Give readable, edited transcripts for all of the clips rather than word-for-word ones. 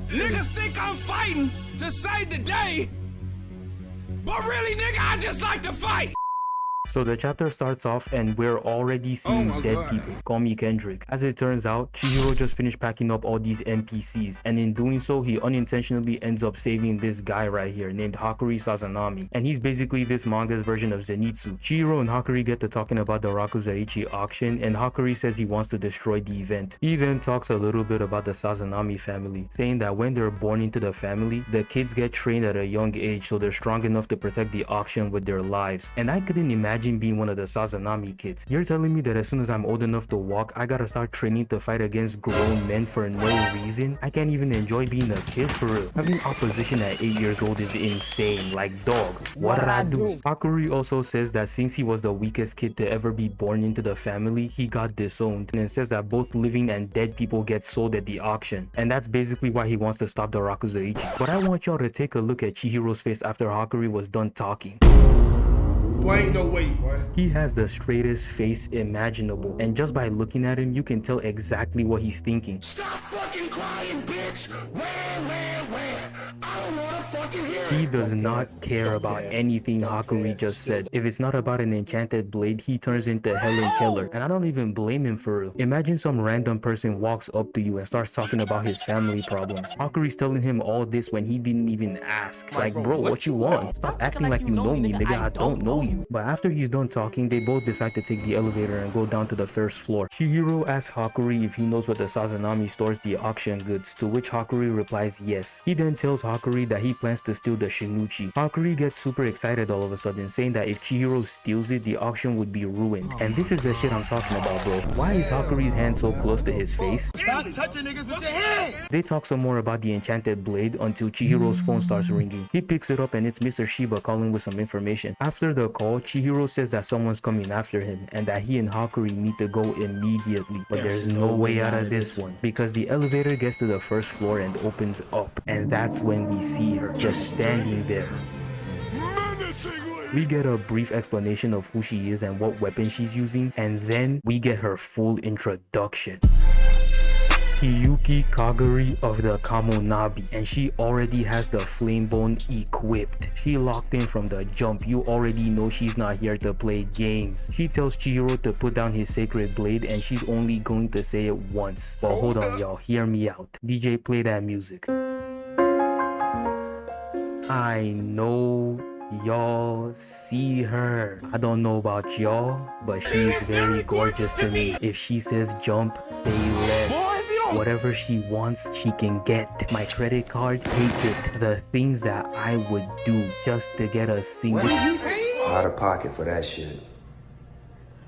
Niggas think I'm fighting to save the day, but really, nigga, I just like to fight. So the chapter starts off and we're already seeing dead people. Call me Kendrick. As it turns out, Chihiro just finished packing up all these NPCs, and in doing so, he unintentionally ends up saving this guy right here named Hakuri Sazanami, and he's basically this manga's version of Zenitsu. Chihiro and Hakuri get to talking about the Rakuzaichi auction, and Hakuri says he wants to destroy the event. He then talks a little bit about the Sazanami family, saying that when they're born into the family, the kids get trained at a young age so they're strong enough to protect the auction with their lives. And I couldn't imagine being one of the Sazanami kids. You're telling me that as soon as I'm old enough to walk, I gotta start training to fight against grown men for no reason? I can't even enjoy being a kid for real. Having opposition at 8 years old is insane. Like, dog, what did I do? Hakuri also says that since he was the weakest kid to ever be born into the family, he got disowned, and says that both living and dead people get sold at the auction, and that's basically why he wants to stop the Rakuzaichi. But I want y'all to take a look at Chihiro's face after Hakuri was done talking. Boy, ain't no way, boy. He has the straightest face imaginable, and just by looking at him, you can tell exactly what he's thinking. Stop fucking crying, bitch. Where? I don't wanna fucking hear it. He does not care about anything Hakuri just said. If it's not about an enchanted blade, he turns into Helen Keller, and I don't even blame him for real. Imagine some random person walks up to you and starts talking about his family problems. Hakuri's telling him all this when he didn't even ask. Like, bro, what you want? Stop acting like you know me, nigga. I don't know you. But after he's done talking, they both decide to take the elevator and go down to the first floor. Chihiro asks Hakuri if he knows where the Sazanami stores the auction goods, to which Hakuri replies yes. He then tells Hakuri that he plans to steal the Shinuchi. Hakuri gets super excited all of a sudden, saying that if Chihiro steals it, the auction would be ruined. And this is the shit I'm talking about, bro. Why is Hakuri's hand so close to his face? Stop touching niggas with your hand. They talk some more about the enchanted blade until Chihiro's phone starts ringing. He picks it up and it's Mr. Shiba calling with some information. After the call, Chihiro says that someone's coming after him and that he and Hakuri need to go immediately. But there's no way out of this one, because the elevator gets to the first floor and opens up, and that's when we see her just standing there. We get a brief explanation of who she is and what weapon she's using, and then we get her full introduction. Hiyuki Kagari of the Kamunabi, and she already has the flame bone equipped. She locked in from the jump. You already know she's not here to play games. She tells Chihiro to put down his sacred blade, and she's only going to say it once. But hold on, y'all, hear me out. DJ, play that music. I know y'all see her. I don't know about y'all, but she's very gorgeous to me. If she says jump, say less. Whatever she wants, she can get. My credit card, take it. The things that I would do just to get a single. Out of pocket for that shit.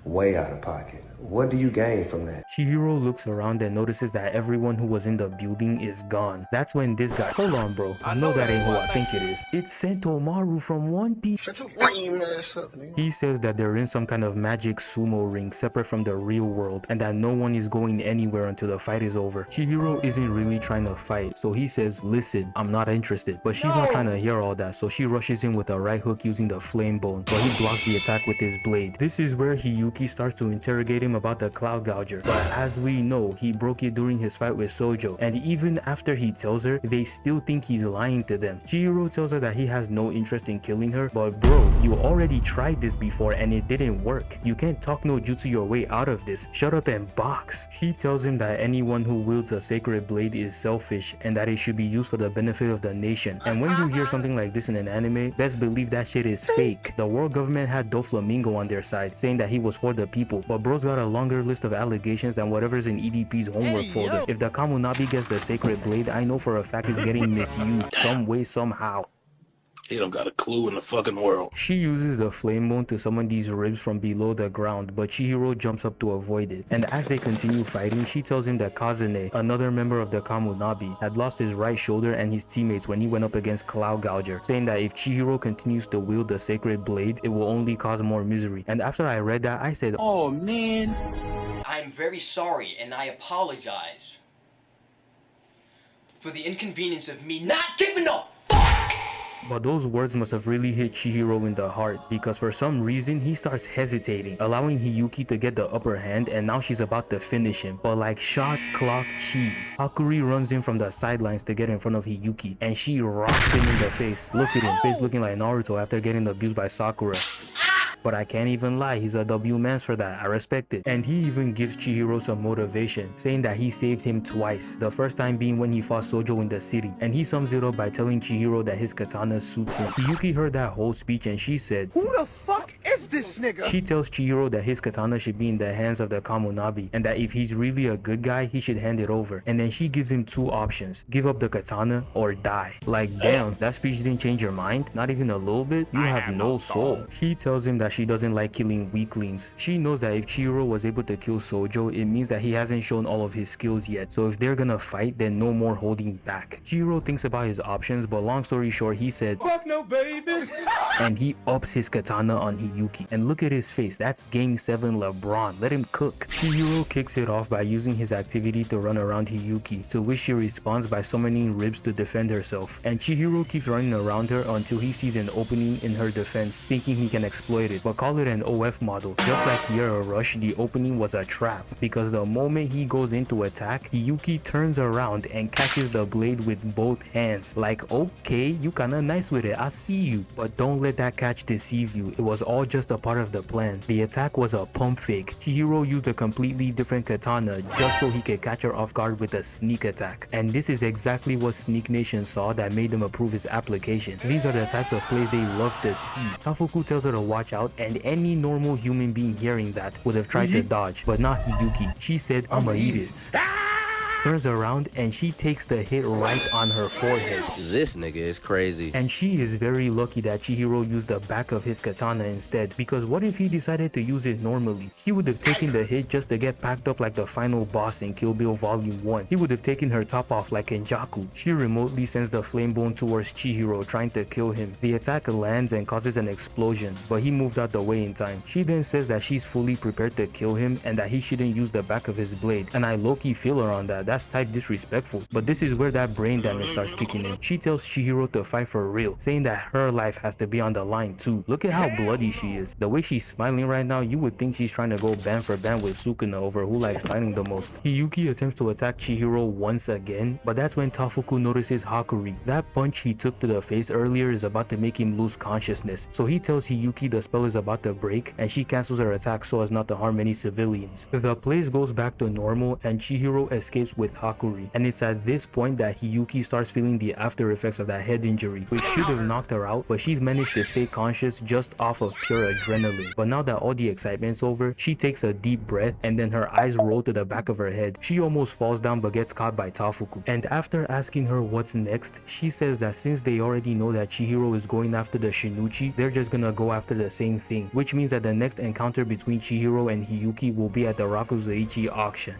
Way out of pocket. What do you gain from that? Chihiro looks around and notices that everyone who was in the building is gone. That's when this guy, hold on bro, I know that ain't who I think it is. It's Sentomaru from One Piece. Shut your lame ass up, nigga. He says that they're in some kind of magic sumo ring separate from the real world, and that no one is going anywhere until the fight is over. Chihiro isn't really trying to fight, so he says, listen, I'm not interested. But she's not trying to hear all that, so she rushes in with a right hook using the flame bone, but he blocks the attack with his blade. This is where Hiyuki starts to interrogate him about the cloud gouger, but as we know, he broke it during his fight with Sojo, and even after he tells her, they still think he's lying to them. Chihiro tells her that he has no interest in killing her, but bro, you already tried this before and it didn't work. You can't talk no jutsu your way out of this. Shut up and box. She tells him that anyone who wields a sacred blade is selfish and that it should be used for the benefit of the nation. And when you hear something like this in an anime, best believe that shit is fake. The world government had Doflamingo on their side, saying that he was for the people, but bro's got a longer list of allegations than whatever's in EDP's homework folder. If the Kamunabi gets the sacred blade, I know for a fact it's getting misused some way, somehow. He don't got a clue in the fucking world. She uses the flame bone to summon these ribs from below the ground, but Chihiro jumps up to avoid it. And as they continue fighting, she tells him that Kazane, another member of the Kamunabi, had lost his right shoulder and his teammates when he went up against Cloud Gouger, saying that if Chihiro continues to wield the sacred blade, it will only cause more misery. And after I read that, I said, oh man. I'm very sorry and I apologize for the inconvenience of me not giving a fuck But those words must have really hit Chihiro in the heart, because for some reason he starts hesitating, allowing Hiyuki to get the upper hand, and now she's about to finish him. But like shot clock cheese, Hakuri runs in from the sidelines to get in front of Hiyuki, and she rocks him in the face. Look at him, face looking like Naruto after getting abused by Sakura. But I can't even lie, he's a W mans for that, I respect it. And he even gives Chihiro some motivation, saying that he saved him twice, the first time being when he fought Sojo in the city. And he sums it up by telling Chihiro that his katana suits him. Hiyuki heard that whole speech and she said, Who the fuck is this nigga? She tells Chihiro that his katana should be in the hands of the Kamunabi, and that if he's really a good guy, he should hand it over. And then she gives him two options, give up the katana or die. Like damn, that speech didn't change your mind? Not even a little bit? You have no soul. She tells him that she doesn't like killing weaklings. She knows that if Chihiro was able to kill Sojo, it means that he hasn't shown all of his skills yet. So if they're gonna fight, then no more holding back. Chihiro thinks about his options, but long story short, he said, fuck no baby. And he ups his katana on Hiyuki. And look at his face, that's Game 7 LeBron, let him cook. Chihiro kicks it off by using his activity to run around Hiyuki, to which she responds by summoning ribs to defend herself. And Chihiro keeps running around her until he sees an opening in her defense, thinking he can exploit it, but call it an OF model. Just like Kiera Rush, the opening was a trap, because the moment he goes in to attack, Hiyuki turns around and catches the blade with both hands. Like, okay, you kinda nice with it, I see you. But don't let that catch deceive you, it was all just a part of the plan. The attack was a pump fake. Chihiro used a completely different katana just so he could catch her off guard with a sneak attack. And this is exactly what Sneak Nation saw that made them approve his application. These are the types of plays they love to see. Tafuku tells her to watch out, and any normal human being hearing that would have tried to dodge, but not Hiyuki. She said, I'ma eat it. Turns around and she takes the hit right on her forehead. This nigga is crazy. And she is very lucky that Chihiro used the back of his katana instead, because what if he decided to use it normally? He would have taken the hit just to get packed up like the final boss in Kill Bill Volume 1. He would have taken her top off like Enjaku. She remotely sends the flame bone towards Chihiro, trying to kill him. The attack lands and causes an explosion, but he moved out the way in time. She then says that she's fully prepared to kill him and that he shouldn't use the back of his blade, and I low-key feel her on that. That's type disrespectful. But this is where that brain damage starts kicking in. She tells Chihiro to fight for real, saying that her life has to be on the line too. Look at how bloody she is. The way she's smiling right now, you would think she's trying to go band for band with Sukuna over who likes fighting the most. Hiyuki attempts to attack Chihiro once again, but that's when Tafuku notices Hakuri. That punch he took to the face earlier is about to make him lose consciousness, so he tells Hiyuki the spell is about to break and she cancels her attack so as not to harm any civilians. The place goes back to normal and Chihiro escapes with Hakuri. And it's at this point that Hiyuki starts feeling the after effects of that head injury, which should have knocked her out, but she's managed to stay conscious just off of pure adrenaline. But now that all the excitement's over, she takes a deep breath and then her eyes roll to the back of her head. She almost falls down but gets caught by Tafuku. And after asking her what's next, she says that since they already know that Chihiro is going after the Shinuchi, they're just gonna go after the same thing, which means that the next encounter between Chihiro and Hiyuki will be at the Rakuzaichi auction.